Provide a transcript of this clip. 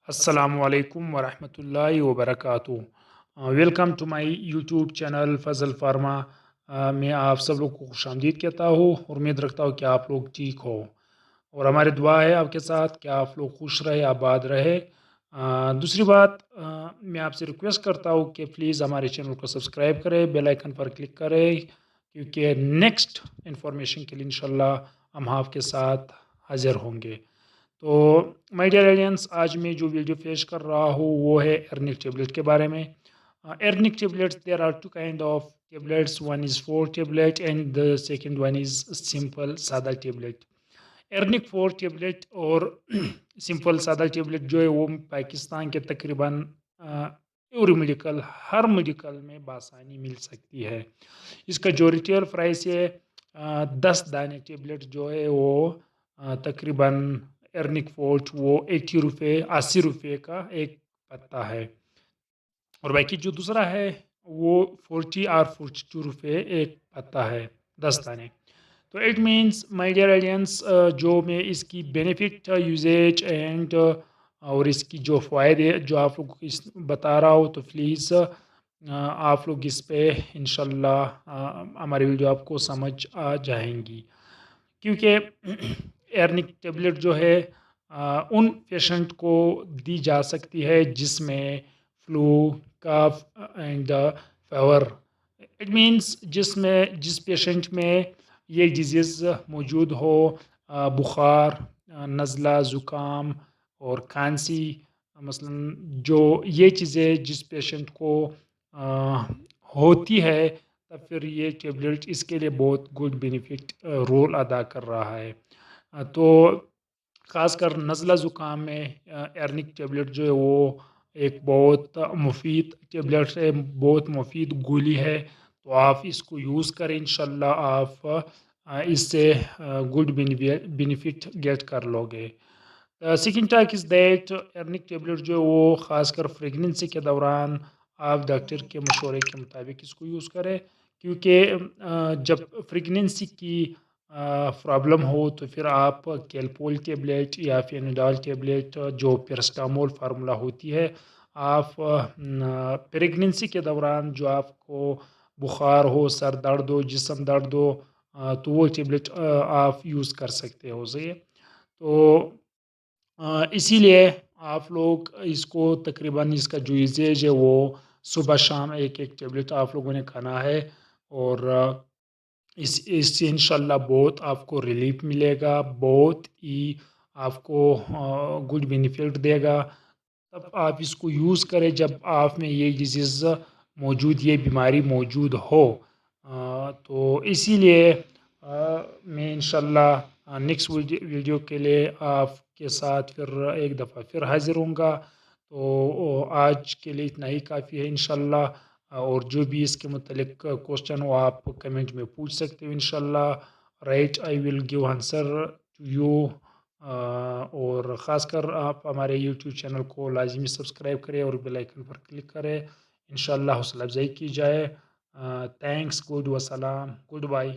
السلام علیکم ورحمۃ اللہ وبرکاتہ۔ Welcome to my YouTube channel Fazal Pharma. میں آپ سب لوگ کو خوش آمدید کہتا ہوں اور امید رکھتا ہوں کہ آپ لوگ ٹھیک ہو، اور ہماری دعا ہے آپ کے ساتھ کہ آپ لوگ خوش رہے، آباد رہے۔ دوسری بات، میں آپ سے ریکویسٹ کرتا ہوں کہ پلیز ہمارے چینل کو سبسکرائب کریں، بیل آئیکن پر کلک کریں، کیونکہ نیکسٹ انفارمیشن کے لیے انشاءاللہ ہم آپ کے ساتھ حاضر ہوں گے۔ تو مائی ڈیئر ایلینس، آج میں جو ویڈیو پیش کر رہا ہوں وہ ہے ایرنک ٹیبلٹ کے بارے میں۔ ایرنک tablet, there are two kind of tablets, one is 4 tablet and the second one is simple سادہ ٹیبلٹ۔ ایرنک 4 ٹیبلٹ اور سمپل سادہ ٹیبلٹ جو ہے وہ پاکستان کے تقریباً ایوری میڈیکل، ہر میڈیکل میں بآسانی مل سکتی ہے۔ اس کا جو ریٹیل پرائس ہے 10 دانے ٹیبلٹ جو ہے وہ تقریباً ایرنک 4 وہ 80 روپے، 80 روپے کا ایک پتا ہے، اور باقی جو دوسرا ہے وہ 40 اور 42 روپے ایک پتا ہے، 10 دانے۔ تو it means my dear audience, جو میں اس کی بینیفٹ، یوزیج اینڈ اور اس کی جو فوائد ہے جو آپ لوگوں کو بتا رہا ہوں، تو پلیز آپ لوگ اس پہ انشاءاللہ ہماری ویڈیو آپ کو سمجھ آ جائیں گی، کیونکہ ایرنک ٹیبلٹ جو ہے ان پیشنٹ کو دی جا سکتی ہے جس میں فلو، کاف اینڈ فیور، اٹ مینس جس پیشنٹ میں یہ ڈیزیز موجود ہو، بخار، نزلہ، زکام اور کھانسی، مثلا جو یہ چیزیں جس پیشنٹ کو ہوتی ہے، تب پھر یہ ٹیبلٹ اس کے لیے بہت گڈ بینیفٹ رول ادا کر رہا ہے۔ تو خاص کر نزلہ زکام میں ایرنک ٹیبلٹ جو ہے وہ ایک بہت مفید ٹیبلٹ ہے، بہت مفید گولی ہے، تو آپ اس کو یوز کریں، انشاءاللہ آپ اس سے گڈ بینیفٹ گیٹ کر لو گے۔ سیکنڈ ٹاک از دیٹ، ایرنک ٹیبلٹ جو ہے وہ خاص کر پریگننسی کے دوران آپ ڈاکٹر کے مشورے کے مطابق اس کو یوز کریں، کیونکہ جب پریگننسی کی پرابلم ہو تو پھر آپ کیلپول ٹیبلٹ یا فینیڈال ٹیبلٹ جو پیرسٹامول فارمولا ہوتی ہے، آپ پریگننسی کے دوران جو آپ کو بخار ہو، سر درد ہو، جسم درد ہو، تو وہ ٹیبلٹ آپ یوز کر سکتے ہو۔ صحیح ہے؟ تو اسی لیے آپ لوگ اس کو تقریباً اس کا جو یوزیج ہے وہ صبح شام ایک ایک ٹیبلٹ آپ لوگوں نے کھانا ہے، اور اس سے انشاءاللہ بہت آپ کو ریلیف ملے گا، بہت ہی آپ کو گڈ بینیفٹ دے گا۔ تب آپ اس کو یوز کریں جب آپ میں یہ ڈیزیز موجود، یہ بیماری موجود ہو۔ تو اسی لیے میں انشاءاللہ نیکسٹ ویڈیو کے لیے آپ کے ساتھ پھر ایک دفعہ پھر حاضر ہوں گا۔ تو آج کے لیے اتنا ہی کافی ہے انشاءاللہ، اور جو بھی اس کے متعلق کوشچن ہو آپ کمنٹ میں پوچھ سکتے ہو انشاءاللہ، right I will give answer to you. اور خاص کر آپ ہمارے یوٹیوب چینل کو لازمی سبسکرائب کریں اور بیل آئیکن پر کلک کریں، انشاءاللہ حوصلہ افزائی کی جائے۔ تھینکس، گڈ، وسلام، گڈ بائی۔